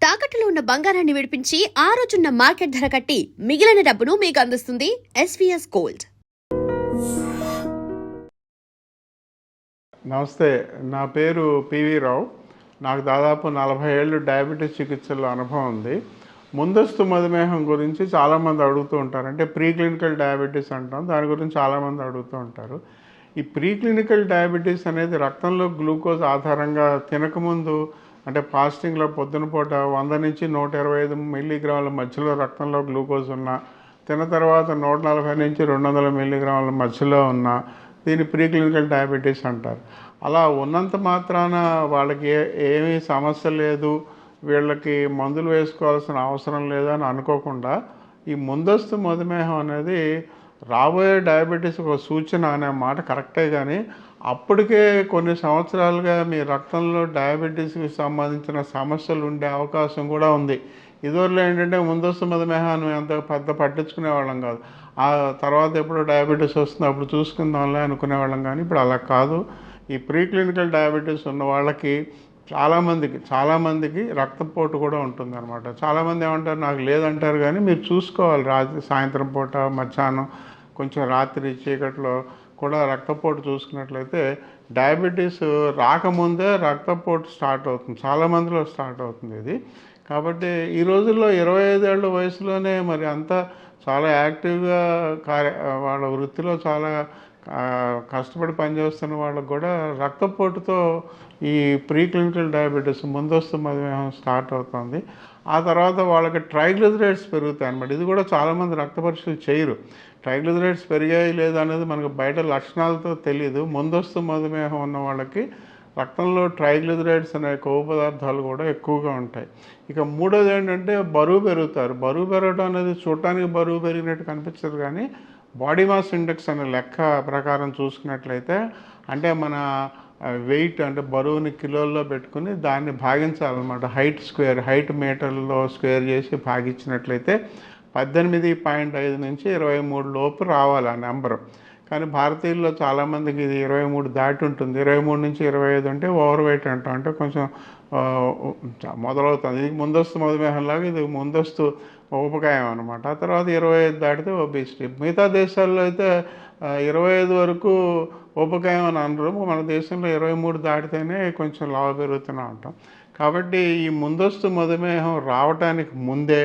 తాకట్టులో ఉన్న బంగారాన్ని విడిపించి ఆ రోజున్న మార్కెట్ ధర కట్టి మిగిలిన డబ్బును మీకు అందిస్తుంది ఎస్వీఎస్ గోల్డ్. నమస్తే, నా పేరు పివి రావు. నాకు దాదాపు 40 ఏళ్ళు డయాబెటీస్ చికిత్సలో అనుభవం ఉంది. ముందస్తు మధుమేహం గురించి చాలామంది అడుగుతూ ఉంటారు. అంటే ప్రీ క్లినికల్ డయాబెటీస్ అంటాం, దాని గురించి చాలామంది అడుగుతూ ఉంటారు. ఈ ప్రీ క్లినికల్ డయాబెటీస్ అనేది రక్తంలో గ్లూకోజ్ ఆధారంగా తినకముందు, అంటే ఫాస్టింగ్లో పొద్దున పూట 100 నుంచి 125 మిల్లీగ్రాముల మధ్యలో రక్తంలో గ్లూకోజ్ ఉన్న, తిన్న తర్వాత 140 నుంచి 200 మిల్లీగ్రాముల మధ్యలో ఉన్న దీన్ని ప్రీ క్లినికల్ డయాబెటీస్ అంటారు. అలా ఉన్నంత మాత్రాన వాళ్ళకి ఏమీ సమస్య లేదు, వీళ్ళకి మందులు వేసుకోవాల్సిన అవసరం లేదని అనుకోకుండా, ఈ ముందస్తు మధుమేహం అనేది రాబోయే డయాబెటీస్ ఒక సూచన అనే మాట కరెక్టే. కానీ అప్పటికే కొన్ని సంవత్సరాలుగా మీ రక్తంలో డయాబెటీస్కి సంబంధించిన సమస్యలు ఉండే అవకాశం కూడా ఉంది. ఇదివరలో ఏంటంటే ముందస్తు మధుమేహాన్ని అంత పెద్ద పట్టించుకునేవాళ్ళం కాదు. ఆ తర్వాత ఎప్పుడో డయాబెటీస్ వస్తుంది అప్పుడు చూసుకుందాంలే అనుకునేవాళ్ళం. కానీ ఇప్పుడు అలా కాదు. ఈ ప్రీ క్లినికల్ డయాబెటీస్ ఉన్న వాళ్ళకి చాలామందికి రక్తపోటు కూడా ఉంటుంది అనమాట. చాలామంది ఏమంటారు, నాకు లేదంటారు. కానీ మీరు చూసుకోవాలి, సాయంత్రం పూట, మధ్యాహ్నం, కొంచెం రాత్రి చీకట్లో కూడా రక్తపోటు చూసుకున్నట్లయితే డయాబెటీస్ రాకముందే రక్తపోటు స్టార్ట్ అవుతుంది, చాలామందిలో స్టార్ట్ అవుతుంది ఇది. కాబట్టి ఈ రోజుల్లో 25 ఏళ్ళ వయసులోనే మరి అంతా చాలా యాక్టివ్గా వాళ్ళ వృత్తిలో చాలా కష్టపడి పనిచేస్తున్న వాళ్ళకు కూడా రక్తపోటుతో ఈ ప్రీ క్లినికల్ డయాబెటీస్ ముందస్తు మధుమేహం స్టార్ట్ అవుతుంది. ఆ తర్వాత వాళ్ళకి ట్రైగ్లిజరైడ్స్ పెరుగుతాయి అన్నమాట. ఇది కూడా చాలామంది రక్త పరీక్షలు చేయరు. ట్రైగ్లిజరైడ్స్ పెరిగాయి లేదా అనేది మనకు బయట లక్షణాలతో తెలియదు. ముందస్తు మధుమేహం ఉన్న వాళ్ళకి రక్తంలో ట్రైగ్లిజరైడ్స్ అనే కొవ్వు పదార్థాలు కూడా ఎక్కువగా ఉంటాయి. ఇక మూడోది ఏంటంటే బరువు పెరుగుతారు. బరువు పెరగడం అనేది చూడటానికి బరువు పెరిగినట్టు కనిపించదు, కానీ బాడీ మాస్ ఇండెక్స్ అనే లెక్క ప్రకారం చూసుకున్నట్లయితే, అంటే మన వెయిట్, అంటే బరువుని కిలోల్లో పెట్టుకుని దాన్ని భాగించాలన్నమాట. హైట్ మీటర్లో స్క్వేర్ చేసి భాగించినట్లయితే 18.5 నుంచి 23 లోపు రావాలి ఆ నెంబరు. కానీ భారతీయుల్లో చాలామందికి ఇది 23 దాటి ఉంటుంది. 23 నుంచి 25 అంటే ఓవర్ వెయిట్ అంటాం, అంటే కొంచెం మొదలవుతుంది. ఇది ముందస్తు మధుమేహంలాగా ఇది ముందస్తు ఉపకాయం అనమాట. ఆ తర్వాత 25 దాటితే ఒబేసిటీ. మిగతా దేశాల్లో అయితే 25 వరకు ఉపకాయం అని అనరు. మన దేశంలో 23 దాటితేనే కొంచెం లావు పెరుగుతూనే ఉంటాం. కాబట్టి ఈ ముందస్తు మధుమేహం రావటానికి ముందే,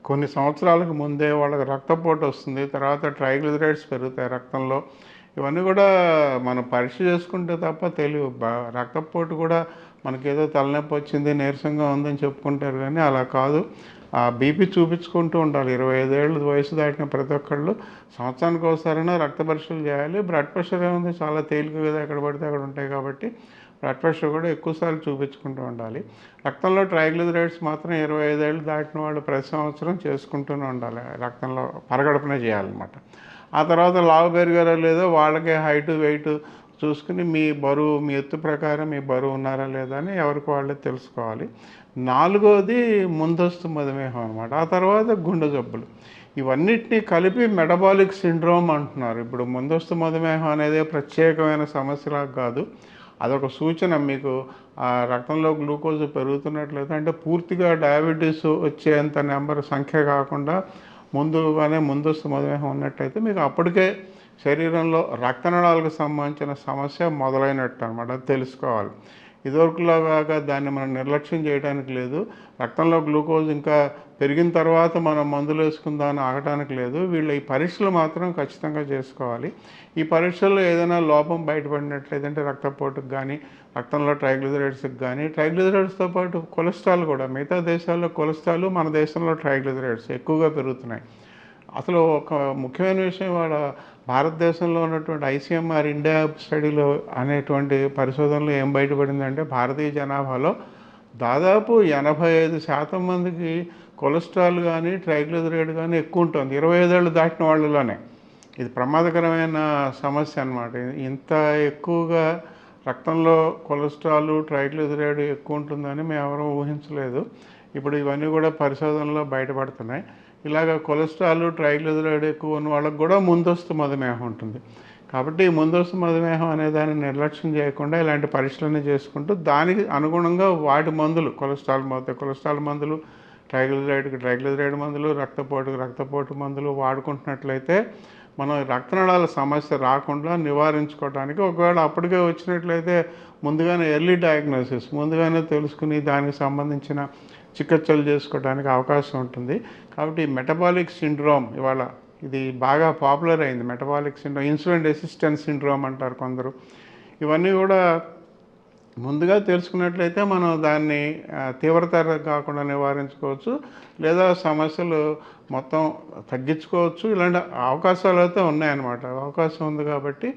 కొన్ని సంవత్సరాలకు ముందే వాళ్ళకి రక్తపోటు వస్తుంది. తర్వాత ట్రైగ్లిజరైడ్స్ పెరుగుతాయి రక్తంలో. ఇవన్నీ కూడా మనం పరీక్ష చేసుకుంటే తప్ప తెలియవు. రక్తపోటు కూడా మనకేదో తలనొప్పి వచ్చింది, నీరసంగా ఉందని చెప్పుకుంటారు, కానీ అలా కాదు. ఆ బీపీ చూపించుకుంటూ ఉండాలి. 25 ఏళ్ళు వయసు దాటిన ప్రతి ఒక్కళ్ళు సంవత్సరానికి ఒకసారైనా రక్త పరీక్షలు చేయాలి. బ్లడ్ ప్రెషర్ ఏముంది, చాలా తేలిక కదా, ఎక్కడ పడితే అక్కడ ఉంటాయి కాబట్టి బ్లడ్ ప్రెషర్ కూడా ఎక్కువసార్లు చూపించుకుంటూ ఉండాలి. రక్తంలో ట్రైగ్లిజరైడ్స్ మాత్రం 25 ఏళ్ళు దాటిన వాళ్ళు ప్రతి సంవత్సరం చేసుకుంటూనే ఉండాలి. రక్తంలో పరగడుపునే చేయాలన్నమాట. ఆ తర్వాత లావు పెరిగారో లేదో వాళ్ళకే హైటు వెయిట్ చూసుకుని మీ బరువు, మీ ఎత్తు ప్రకారం మీ బరువు ఉన్నారా లేదా అని ఎవరికి వాళ్ళే తెలుసుకోవాలి. 4వది ముందస్తు మధుమేహం అనమాట. ఆ తర్వాత గుండె జబ్బులు. ఇవన్నిటినీ కలిపి మెటబాలిక్ సిండ్రోమ్ అంటున్నారు. ఇప్పుడు ముందస్తు మధుమేహం అనేది ప్రత్యేకమైన సమస్యలా కాదు, అదొక సూచన. మీకు రక్తంలో గ్లూకోజ్ పెరుగుతున్నట్లయితే, అంటే పూర్తిగా డయాబెటీస్ వచ్చేంత సంఖ్య కాకుండా ముందుగానే ముందస్తు మధుమేహం ఉన్నట్టయితే మీకు అప్పటికే శరీరంలో రక్తనాళాలకు సంబంధించిన సమస్య మొదలైనట్టు అనమాట. అది తెలుసుకోవాలి. ఇదివరకులాగా దాన్ని మనం నిర్లక్ష్యం చేయడానికి లేదు. రక్తంలో గ్లూకోజ్ ఇంకా పెరిగిన తర్వాత మనం మందులు వేసుకుందామని ఆగటానికి లేదు. వీళ్ళు ఈ పరీక్షలు మాత్రం ఖచ్చితంగా చేసుకోవాలి. ఈ పరీక్షల్లో ఏదైనా లోపం బయటపడినట్లయితే, అంటే రక్తపోటుకు కానీ, రక్తంలో ట్రైగ్లిజరైడ్స్కి కానీ, ట్రైగ్లిజరైడ్స్తో పాటు కొలెస్ట్రాల్ కూడా, మిగతా దేశాల్లో కొలెస్ట్రాల్, మన దేశంలో ట్రైగ్లిజరైడ్స్ ఎక్కువగా పెరుగుతున్నాయి. అసలు ఒక ముఖ్యమైన విషయం, వాళ్ళ భారతదేశంలో ఉన్నటువంటి ఐసీఎంఆర్ ఇండియా స్టడీలో అనేటువంటి పరిశోధనలో ఏం బయటపడిందంటే, భారతీయ జనాభాలో దాదాపు 85% మందికి కొలెస్ట్రాల్ కానీ ట్రైగ్లిజరైడ్ కానీ ఎక్కువ ఉంటుంది 25 ఏళ్ళు దాటిన వాళ్ళలోనే. ఇది ప్రమాదకరమైన సమస్య అన్నమాట. ఇంత ఎక్కువగా రక్తంలో కొలెస్ట్రాల్, ట్రైగ్లిజరైడ్ ఎక్కువ ఉంటుందని మేము ఎవరూ ఊహించలేదు. ఇప్పుడు ఇవన్నీ కూడా పరిశోధనలో బయటపడుతున్నాయి. ఇలాగ కొలెస్ట్రాల్, ట్రైగ్లిజరైడ్ ఎక్కువ ఉన్న వాళ్ళకు కూడా ముందస్తు మధుమేహం ఉంటుంది. కాబట్టి ముందస్తు మధుమేహం అనే దాన్ని నిర్లక్ష్యం చేయకుండా ఇలాంటి పరీక్షలన్నీ చేసుకుంటూ దానికి అనుగుణంగా వాటి మందులు, కొలెస్ట్రాల్ మందులు, ట్రైగ్లిజరైడ్ మందులు, రక్తపోటు మందులు వాడుకుంటున్నట్లయితే మనం రక్తనాళాల సమస్య రాకుండా నివారించుకోవడానికి, ఒకవేళ అప్పటికే వచ్చినట్లయితే ముందుగానే ఎర్లీ డయాగ్నోసిస్, ముందుగానే తెలుసుకుని దానికి సంబంధించిన చికిత్సలు చేసుకోవడానికి అవకాశం ఉంటుంది. కాబట్టి మెటబాలిక్ సిండ్రోమ్ ఇవాళ ఇది బాగా పాపులర్ అయింది. Metabolic syndrome, insulin resistance syndrome అంటారు కొందరు. ఇవన్నీ కూడా ముందుగా తెలుసుకున్నట్లయితే మనం దాన్ని తీవ్రత కాకుండా నివారించుకోవచ్చు, లేదా సమస్యలు మొత్తం తగ్గించుకోవచ్చు. ఇలాంటి అవకాశాలు అయితే ఉన్నాయన్నమాట. అవకాశం ఉంది కాబట్టి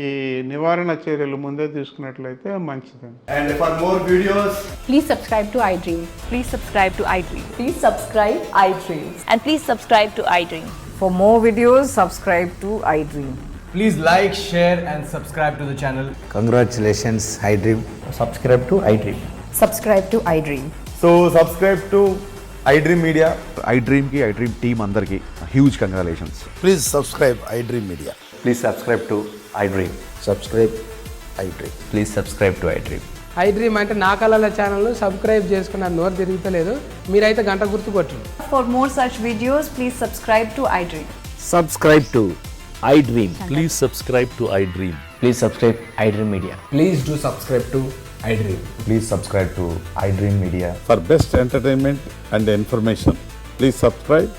ఈ నివారణ చర్యలు ముందే తీసుకున్నట్లయితే మంచిదండి. And for more videos, Please subscribe to iDream. Please subscribe to iDream. Please subscribe iDream. And please subscribe to iDream. For more videos, subscribe to iDream. please like, share and subscribe to the channel. Congratulations, iDream. subscribe to iDream. Subscribe to iDream. So subscribe to iDream Media. iDream team అందరికి huge congratulations. Please subscribe iDream Media. Please subscribe to iDream. Subscribe iDream. Please subscribe to iDream. iDream అంటే నా కళల ఛానల్ను subscribe చేసుకున్న నోరు తిరుగుతలేదు, మీరైతే గంట గుర్తు కొట్టండి. For more such videos, please subscribe to iDream. Subscribe to iDream. Please subscribe to iDream. Please subscribe iDream Media. Please do subscribe to iDream. Please subscribe to iDream Media. For best entertainment and information, please subscribe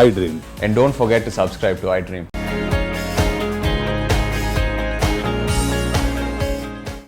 iDream. And don't forget to subscribe to iDream.